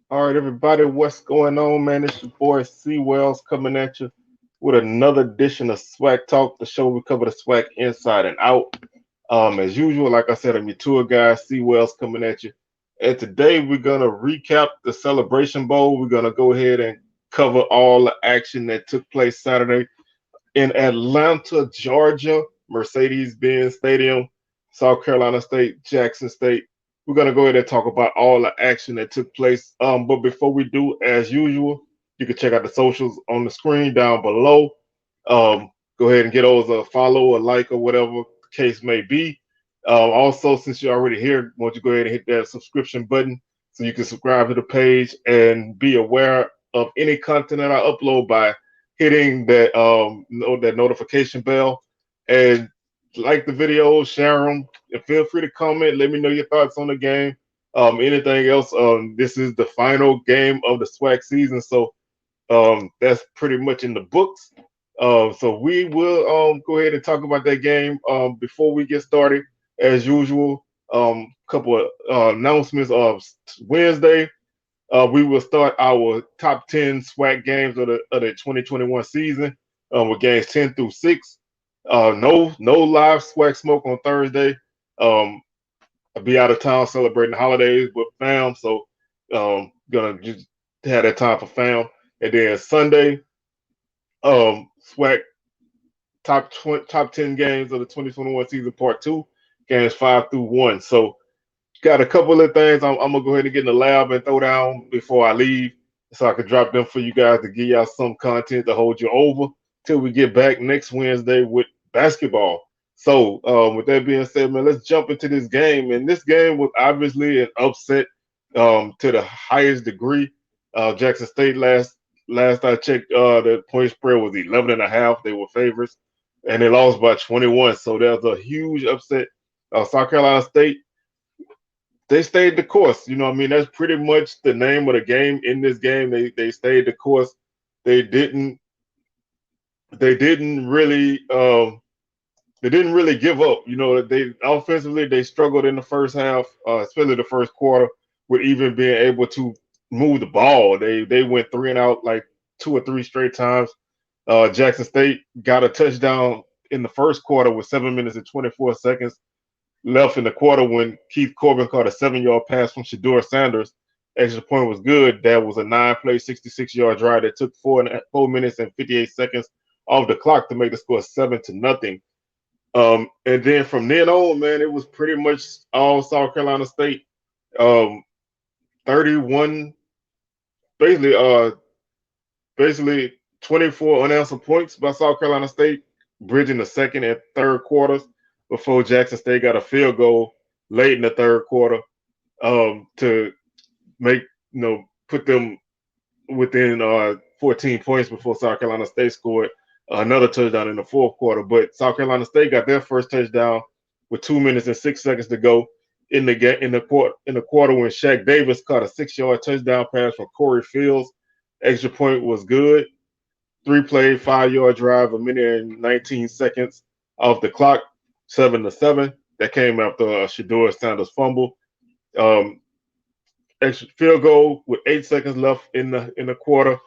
All right, everybody, what's going on, man? It's your boy C Wells coming at you with another edition of SWAC Talk, the show we cover the SWAC inside and out. As usual, like I said, I'm your tour guide, C Wells coming at you. And today we're gonna recap the Celebration Bowl. We're gonna go ahead and cover all the action that took place Saturday in Atlanta, Georgia, Mercedes-Benz Stadium, South Carolina State, Jackson State. We're gonna go ahead and talk about all the action that took place. But before we do, as usual, you can check out the socials on the screen down below. Go ahead and get those a follow, a like, or whatever the case may be. Also, since you're already here, why don't you go ahead and hit that subscription button so you can subscribe to the page and be aware of any content that I upload by hitting that notification bell and like the video, share them, and feel free to comment. Let me know your thoughts on the game. Anything else? This is the final game of the SWAC season, so that's pretty much in the books. So we will go ahead and talk about that game. Before we get started, as usual, couple of announcements of Wednesday. We will start our top 10 SWAC games of the 2021 season with games 10 through 6. No live SWAC smoke on Thursday. I'll be out of town celebrating the holidays with fam, so gonna just have that time for fam. And then Sunday, SWAC top 10 games of the 2021 season part 2, games 5 through 1. So got a couple of things I'm gonna go ahead and get in the lab and throw down before I leave, so I can drop them for you guys to give y'all some content to hold you over till we get back next Wednesday with basketball. So, with that being said, man, let's jump into this game. And this game was obviously an upset to the highest degree. Jackson State last I checked, the point spread was 11 and a half. They were favorites, and they lost by 21. So there's a huge upset. South Carolina State, they stayed the course. You know what I mean? That's pretty much the name of the game in this game. They stayed the course. They didn't they didn't really they didn't really give up. You know, they offensively they struggled in the first half, especially the first quarter, with even being able to move the ball. They went three and out like two or three straight times. Jackson State got a touchdown in the first quarter with 7 minutes and 24 seconds left in the quarter when Keith Corbin caught a 7-yard pass from Shador Sanders. Extra point was good. That was a 9-play, 66-yard drive that took 4 minutes and 58 seconds off the clock to make the score 7-0. And then from then on, man, it was pretty much all South Carolina State. 31, basically, basically 24 unanswered points by South Carolina State, bridging the second and third quarters before Jackson State got a field goal late in the third quarter to make put them within 14 points before South Carolina State scored another touchdown in the fourth quarter. But South Carolina State got their first touchdown with 2 minutes and 6 seconds to go in the quarter when Shaq Davis caught a 6-yard touchdown pass from Corey Fields. Extra point was good. 3-play, 5-yard drive, 1 minute and 19 seconds off the clock, 7-7. That came after a Shador Sanders fumble. Extra field goal with 8 seconds left in the quarter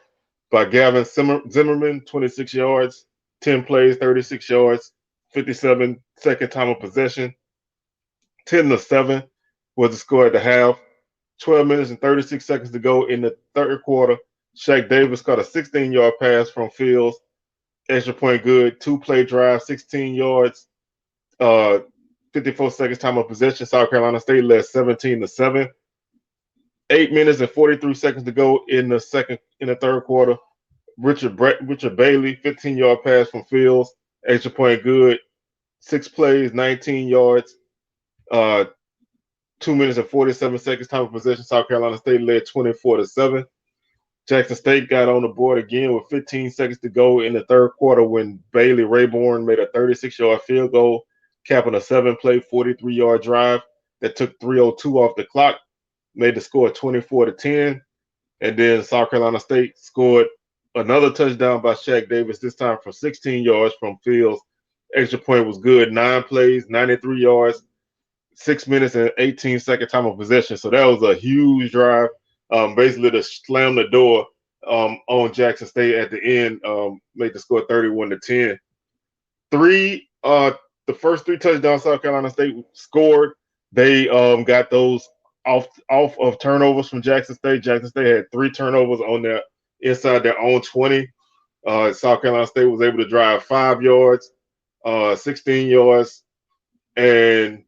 by Gavin Zimmerman, 26 yards, 10 plays, 36 yards, 57-second time of possession. 10-7 was the score at the half. 12 minutes and 36 seconds to go in the third quarter. Shaq Davis caught a 16-yard pass from Fields. Extra point good. 2-play drive, 16 yards, 54 seconds time of possession. South Carolina State led 17-7. 8 minutes and 43 seconds to go in the third quarter. Richard Bailey, 15-yard pass from Fields. Extra point good. 6 plays, 19 yards. 2 minutes and 47 seconds time of possession. South Carolina State led 24-7. Jackson State got on the board again with 15 seconds to go in the third quarter when Bailey Rayborn made a 36-yard field goal, capping a 7-play, 43-yard drive that took 3:02 off the clock, made the score 24-10. And then South Carolina State scored another touchdown by Shaq Davis, this time from 16 yards from Fields. Extra point was good. 9 plays, 93 yards, 6 minutes and 18-second time of possession. So that was a huge drive. basically to slam the door on Jackson State at the end, made the score 31-10. The first three touchdowns South Carolina State scored, they got those off of turnovers from Jackson State. Jackson State had three turnovers on their inside their own 20. South Carolina State was able to drive 5 yards, 16 yards, and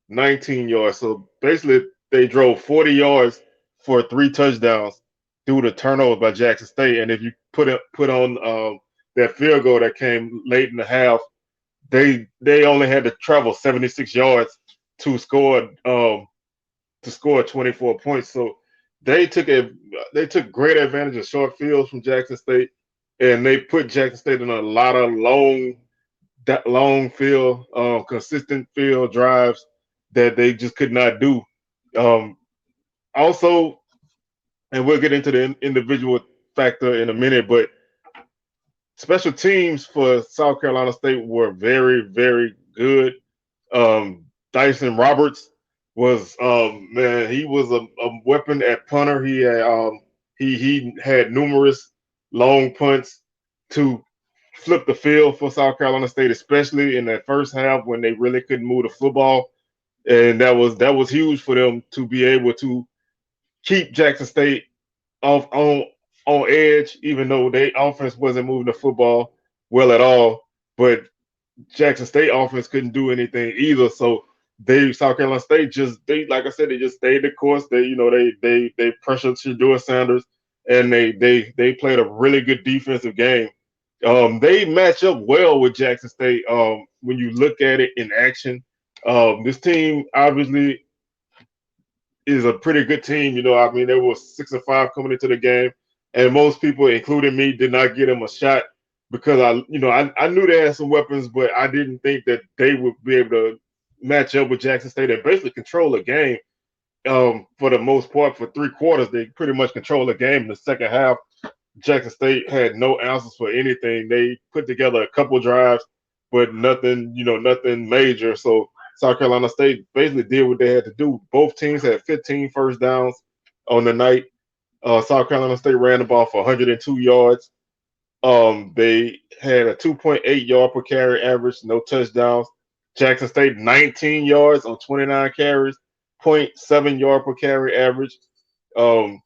19 yards. So basically, they drove 40 yards for three touchdowns due to turnovers by Jackson State. And if you put on that field goal that came late in the half, they only had to travel 76 yards to score 24 points. So they took great advantage of short fields from Jackson State, and they put Jackson State in a lot of long field, consistent field drives that they just could not do. Also, and we'll get into the individual factor in a minute, but special teams for South Carolina State were very, very good. Dyson Roberts was man, he was a weapon at punter. He had numerous long punts to flip the field for South Carolina State, especially in that first half when they really couldn't move the football, and that was huge for them to be able to keep Jackson State off on edge, even though their offense wasn't moving the football well at all. But Jackson State offense couldn't do anything either. So South Carolina State like I said, they just stayed the course. They pressured Shedeur Sanders, and they played a really good defensive game. They match up well with Jackson State when you look at it in action. This team obviously is a pretty good team. I mean, they were 6-5 coming into the game, and most people, including me, did not give them a shot because I knew they had some weapons, but I didn't think that they would be able to match up with Jackson State and basically control the game. For the most part, for 3 quarters, they pretty much controlled the game. In the second half, Jackson State had no answers for anything. They put together a couple drives, but nothing major. So South Carolina State basically did what they had to do. Both teams had 15 first downs on the night. South Carolina State ran the ball for 102 yards. They had a 2.8 yard per carry average, no touchdowns. Jackson State 19 yards on 29 carries, 0.7 yard per carry average. I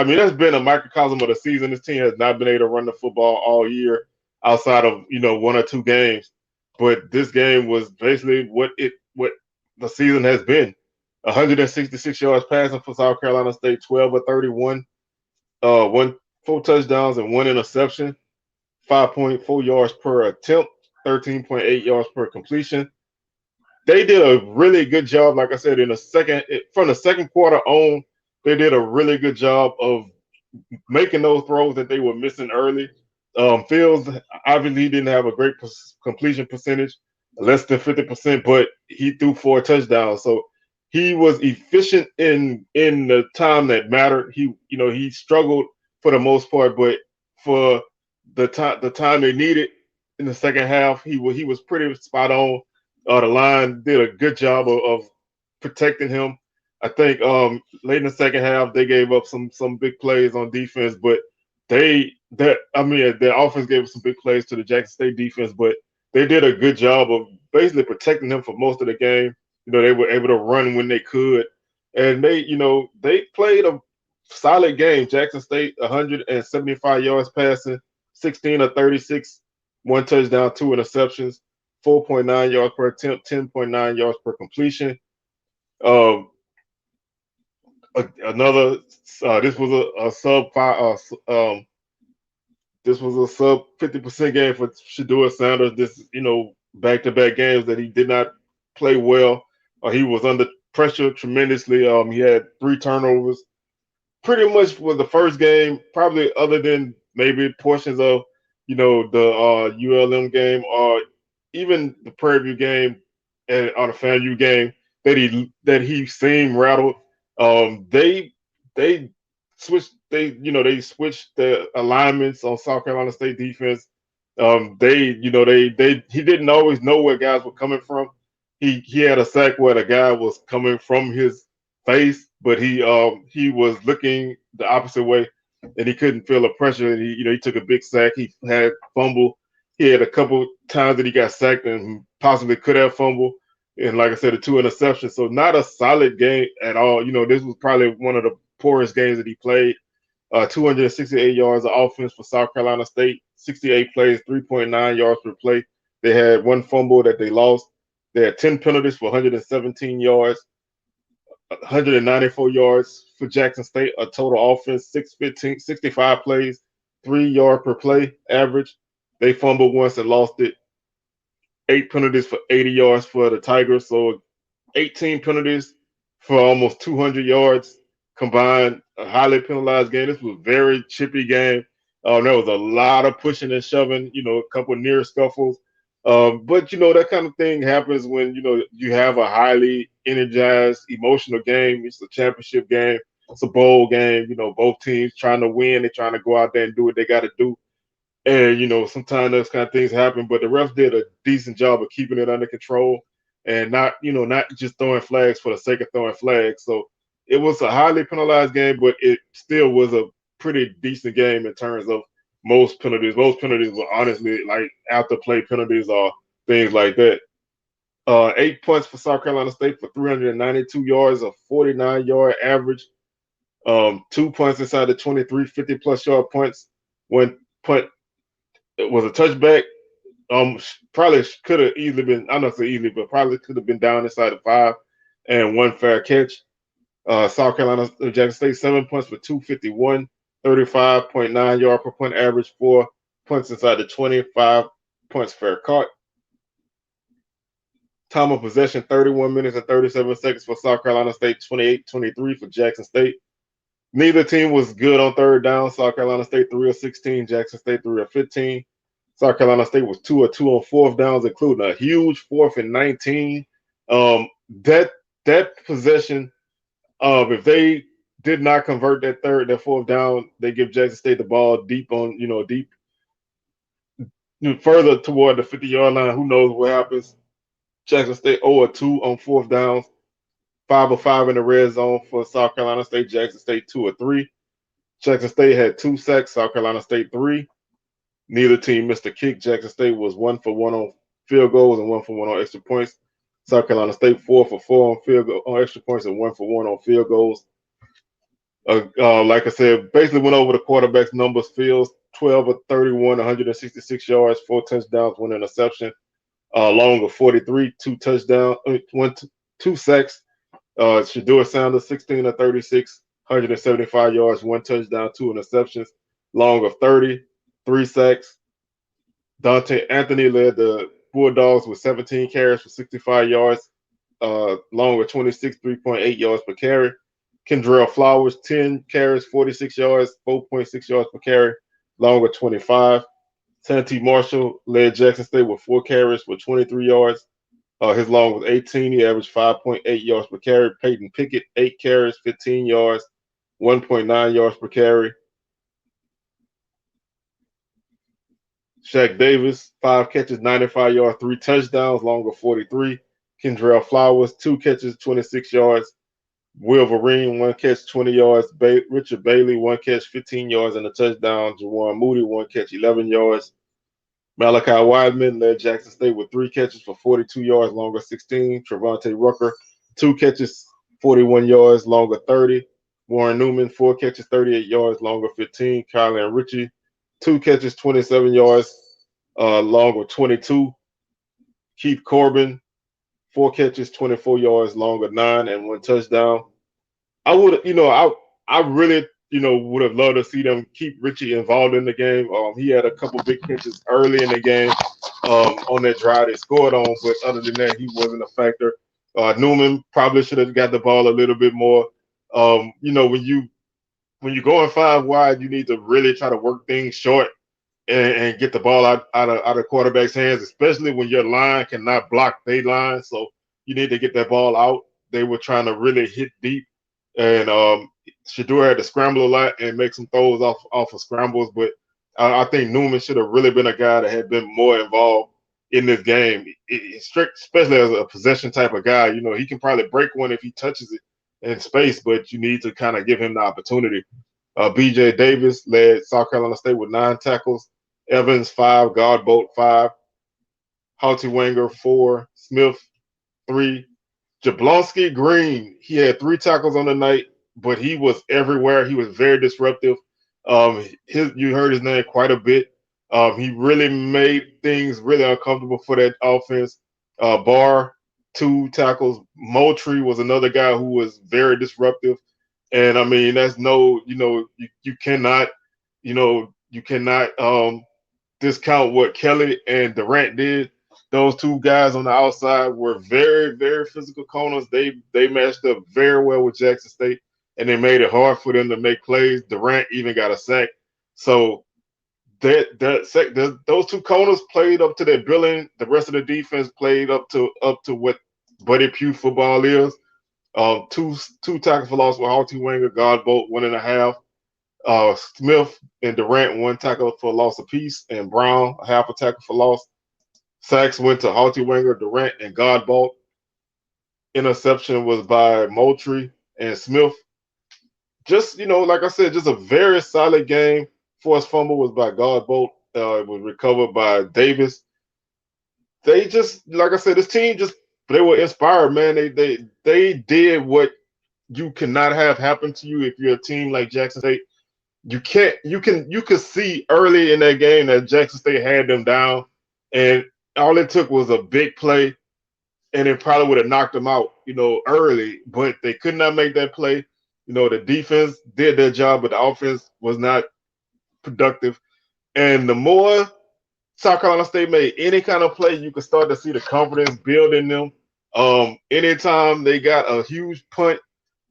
mean, that's been a microcosm of the season. This team has not been able to run the football all year outside of 1 or 2 games. But this game was basically what the season has been. 166 yards passing for South Carolina State, 12 of 31, 4 touchdowns and 1 interception, 5.4 yards per attempt, 13.8 yards per completion. They did a really good job, like I said, from the second quarter on. They did a really good job of making those throws that they were missing early. Fields obviously didn't have a great completion percentage, less than 50%, but he threw 4 touchdowns. So he was efficient in the time that mattered. He struggled for the most part, but for the time they needed in the second half, he was pretty spot on. The line did a good job of protecting him. I think late in the second half they gave up some big plays on defense, but their offense gave up some big plays to the Jackson State defense, but they did a good job of basically protecting him for most of the game. They were able to run when they could, and they played a solid game. Jackson State 175 yards passing, 16 of 36, 1 touchdown, 2 interceptions, 4.9 yards per attempt, 10.9 yards per completion. This was a sub 50% game for Shedeur Sanders. This back-to-back games that he did not play well. He was under pressure tremendously. He had 3 turnovers. Pretty much was the first game, probably other than maybe portions of the ULM game or even the Prairie View game or the FAMU game that he seemed rattled. They switched the alignments on South Carolina State defense. He didn't always know where guys were coming from. He had a sack where the guy was coming from his face, but he was looking the opposite way, and he couldn't feel the pressure. And he took a big sack. He had fumble. He had a couple times that he got sacked and possibly could have fumbled. And like I said, the two interceptions. So not a solid game at all. This was probably one of the poorest games that he played. 268 yards of offense for South Carolina State, 68 plays, 3.9 yards per play. They had one fumble that they lost. They had 10 penalties for 117 yards, 194 yards for Jackson State, a total offense, 615, 65 plays, 3 yard per play average. They fumbled once and lost it. 8 penalties for 80 yards for the Tigers. So 18 penalties for almost 200 yards combined. A highly penalized game. This was a very chippy game. There was a lot of pushing and shoving. A couple near scuffles. But that kind of thing happens when you have a highly energized, emotional game. It's a championship game. It's a bowl game. Both teams trying to win. They're trying to go out there and do what they got to do. And sometimes those kind of things happen, but the refs did a decent job of keeping it under control and not just throwing flags for the sake of throwing flags. So it was a highly penalized game, but it still was a pretty decent game in terms of most penalties. Most penalties were honestly like after play penalties or things like that. 8 points for South Carolina State for 392 yards, a 49-yard average. 2 points inside the 23, 50+ yard points. One punt, it was a touchback. Probably could have easily been, I'm not saying easily, but probably could have been down inside the 5, and one fair catch. South Carolina, Jackson State, 7 points for 251, 35.9 yard per punt average, 4 points inside the 25 points fair caught. Time of possession, 31 minutes and 37 seconds for South Carolina State, 28-23 for Jackson State. Neither team was good on third down. South Carolina State 3 of 16, Jackson State 3 of 15. South Carolina State was 2 of 2 on fourth downs, including a huge 4th and 19. That possession, if they did not convert that fourth down, they give Jackson State the ball deep further toward the 50-yard line. Who knows what happens? Jackson State 0 of 2 on fourth downs, 5 of 5 in the red zone for South Carolina State. Jackson State 2 of 3. Jackson State had 2 sacks. South Carolina State 3. Neither team missed a kick. Jackson State was 1 for 1 on field goals and 1 for 1 on extra points. South Carolina State 4 for 4 on field goal on extra points and 1 for 1 on field goals. Like I said, basically went over the quarterback's numbers. Fields 12 of 31, 166 yards, 4 touchdowns, 1 interception. Long of 43, 2 touchdowns, 2 sacks. Shedeur Sanders 16 of 36, 175 yards, 1 touchdown, 2 interceptions. Long of 30, 3 sacks. Dante Anthony led the Bulldogs with 17 carries for 65 yards, long of 26, 3.8 yards per carry. Kendrell Flowers, 10 carries, 46 yards, 4.6 yards per carry, long of 25. Santee Marshall led Jackson State with 4 carries for 23 yards. His long was 18. He averaged 5.8 yards per carry. Peyton Pickett, 8 carries, 15 yards, 1.9 yards per carry. Shaq Davis, 5 catches, 95 yards, 3 touchdowns, long of 43. Kendrell Flowers, 2 catches, 26 yards. Wolverine, 1 catch, 20 yards. Richard Bailey, 1 catch, 15 yards and a touchdown. Jawan Moody, 1 catch, 11 yards. Malachi Wideman led Jackson State with 3 catches for 42 yards, longer 16. Trevante Rucker, 2 catches, 41 yards, longer 30. Warren Newman, 4 catches, 38 yards, longer 15. Kylan Ritchie, 2 catches, 27 yards, longer 22. Keith Corbin, 4 catches, 24 yards, longer 9, and 1 touchdown. I would, I really, would have loved to see them keep Ritchie involved in the game. He had a couple big catches early in the game on that drive they scored on, but other than that, he wasn't a factor. Newman probably should have got the ball a little bit more. When you go in 5 wide, you need to really try to work things short and get the ball out of quarterback's hands, especially when your line cannot block their line. So you need to get that ball out. They were trying to really hit deep, and Shedeur had to scramble a lot and make some throws off of scrambles. But I think Newman should have really been a guy that had been more involved in this game, especially as a possession type of guy. He can probably break one if he touches it, in space, but you need to kind of give him the opportunity. BJ Davis led South Carolina State with 9 tackles. Evans 5, Godbolt 5, Halty Wanger 4, Smith 3, Jablonski Green. He had 3 tackles on the night, but he was everywhere. He was very disruptive. You heard his name quite a bit. He really made things really uncomfortable for that offense. Barr 2 tackles. Moultrie was another guy who was very disruptive. And I mean, that's you cannot, you cannot discount what Kelly and Durant did. Those 2 guys on the outside were very, very physical corners. They matched up very well with Jackson State, and they made it hard for them to make plays. Durant even got a sack. So those 2 corners played up to their billing. The rest of the defense played up to what Buddy Pugh football is. Two tackles for loss with Halty Wanger, Godbolt 1.5. Smith and Durant 1 tackle for loss apiece, and Brown a half a tackle for loss. Sacks went to Halty Wanger, Durant, and Godbolt. Interception was by Moultrie and Smith. Just, like I said, just a very solid game. Forced fumble was by Godbolt. It was recovered by Davis. They just, like I said, this team they were inspired, man. They did what you cannot have happen to you if you're a team like Jackson State. You could see early in that game that Jackson State had them down, and all it took was a big play, and it probably would have knocked them out, early. But they could not make that play. The defense did their job, but the offense was not productive. And the more South Carolina State made any kind of play, you could start to see the confidence build in them. Anytime they got a huge punt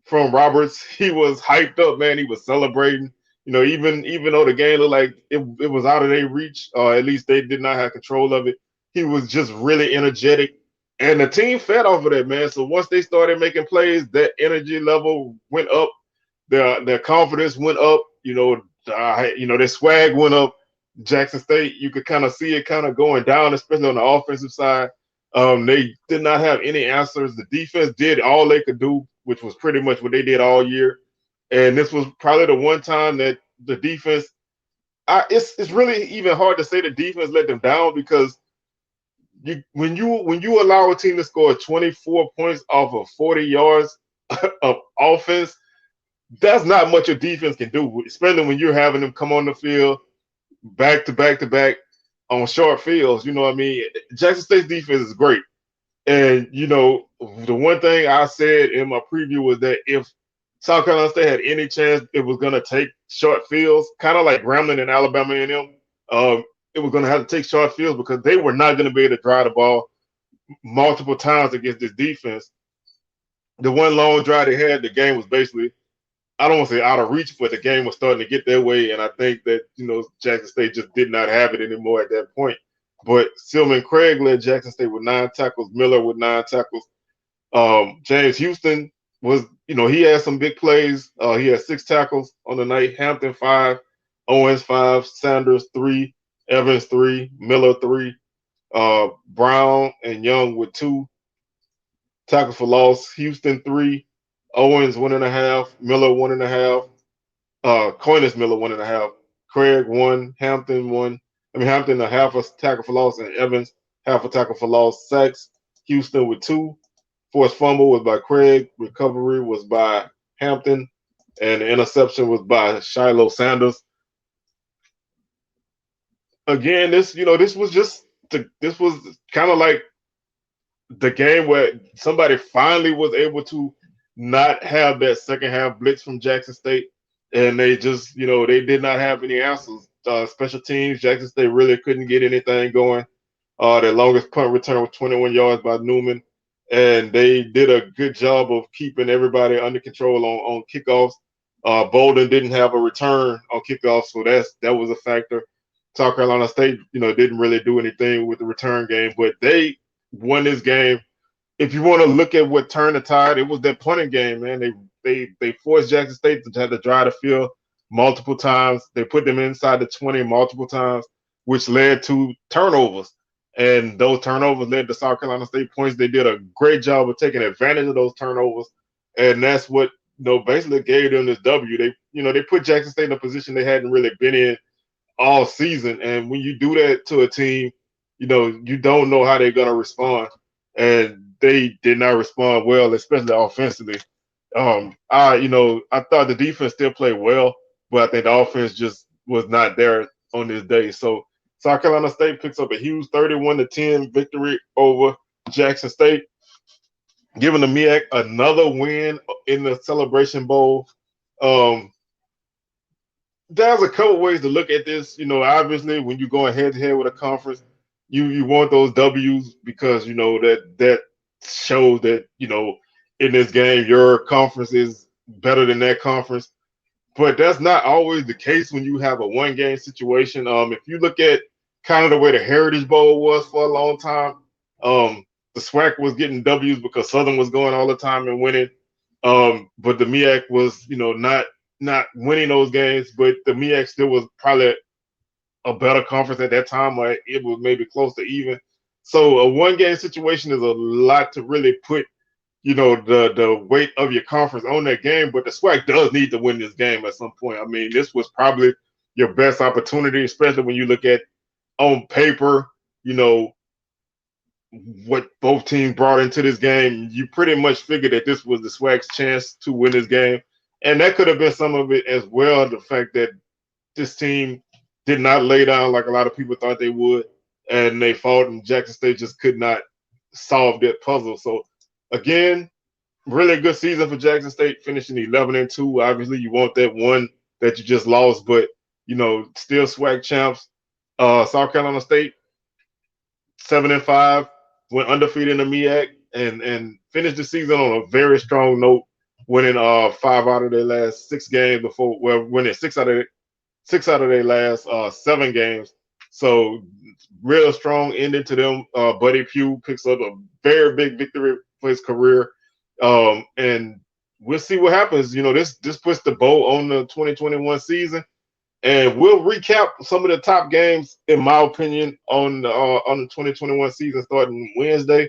from Roberts, he was hyped up, man. He was celebrating. Even though the game looked like it was out of their reach, or at least they did not have control of it, he was just really energetic. And the team fed off of that, man. So once they started making plays, that energy level went up. Their confidence went up. Their swag went up. Jackson State, you could kind of see it kind of going down, especially on the offensive side. They did not have any answers. The defense did all they could do, which was pretty much what they did all year. And this was probably the one time that the defense, it's really even hard to say the defense let them down, because when you allow a team to score 24 points off of 40 yards of offense, that's not much a defense can do, especially when you're having them come on the field back to back to back on short fields. You know what I mean? Jackson State's defense is great. And, the one thing I said in my preview was that if South Carolina State had any chance it was going to take short fields, kind of like Grambling and Alabama A&M, it was going to have to take short fields, because they were not going to be able to drive the ball multiple times against this defense. The one long drive they had, the game was basically, I don't want to say out of reach, but the game was starting to get their way. And I think that, Jackson State just did not have it anymore at that point. But Silman Craig led Jackson State with 9 tackles, Miller with 9 tackles. James Houston was, he had some big plays. He had 6 tackles on the night. Hampton 5, Owens 5, Sanders 3, Evans 3, Miller 3, Brown and Young with 2 tackles for loss. Houston 3, Owens 1.5, Miller 1.5, Coinus Miller 1.5, Craig 1, Hampton 1. Hampton a half a tackle for loss, and Evans half a tackle for loss. Sacks, Houston with 2. Forced fumble was by Craig. Recovery was by Hampton, and the interception was by Shiloh Sanders. Again, this was kind of like the game where somebody finally was able to not have that second half blitz from Jackson State, and they just, they did not have any answers. Special teams, Jackson State really couldn't get anything going. Their longest punt return was 21 yards by Newman, and they did a good job of keeping everybody under control on kickoffs. Bolden didn't have a return on kickoffs, so that was a factor. South Carolina State, didn't really do anything with the return game, but they won this game. If you want to look at what turned the tide, it was that punting game, man. They forced Jackson State to have to drive the field multiple times. They put them inside the 20 multiple times, which led to turnovers. And those turnovers led to South Carolina State points. They did a great job of taking advantage of those turnovers. and that's what basically gave them this W. They put Jackson State in a position they hadn't really been in all season, and when you do that to a team, you don't know how they're gonna respond, and they did not respond well, especially offensively. I thought the defense still played well, but I think the offense just was not there on this day. So South Carolina State picks up a huge 31-10 victory over Jackson State, giving the MEAC another win in the Celebration Bowl. Um, there's a couple ways to look at this. Obviously, when you're going head to head with a conference, you want those W's because that shows that in this game your conference is better than that conference. But that's not always the case when you have a one game situation. If you look at kind of the way the Heritage Bowl was for a long time, the SWAC was getting W's because Southern was going all the time and winning. But the MEAC was, not winning those games, but the MEAC still was probably a better conference at that time, or it was maybe close to even. So a one game situation is a lot to really put, the weight of your conference on that game. But the SWAC does need to win this game at some point. I mean, this was probably your best opportunity, especially when you look at on paper, what both teams brought into this game. You pretty much figured that this was the SWAC's chance to win this game. And that could have been some of it as well, the fact that this team did not lay down like a lot of people thought they would, and they fought, and Jackson State just could not solve that puzzle. So, again, really good season for Jackson State, finishing 11-2. Obviously, you want that one that you just lost, but, still SWAC champs. South Carolina State, 7-5, went undefeated in the MEAC, and finished the season on a very strong note, winning 5 out of their last 6 games winning 6 out of their last 7 games. So real strong ending to them. Buddy Pugh picks up a very big victory for his career. And we'll see what happens. This puts the bow on the 2021 season. And we'll recap some of the top games, in my opinion, on the 2021 season starting Wednesday.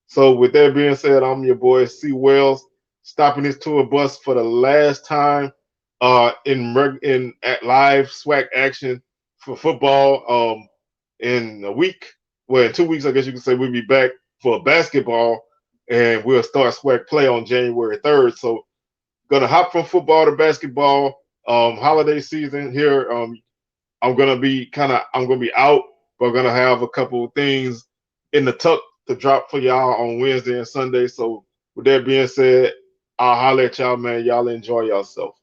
So with that being said, I'm your boy C. Wells, stopping his tour bus for the last time at live SWAC action for football. In a week, well, in 2 weeks, I guess you can say, we'll be back for basketball, and we'll start SWAC play on January 3rd. So gonna hop from football to basketball. Holiday season here. I'm gonna be out, but I'm gonna have a couple of things in the tuck to drop for y'all on Wednesday and Sunday. So with that being said, I'll holler at y'all, man. Y'all enjoy yourself.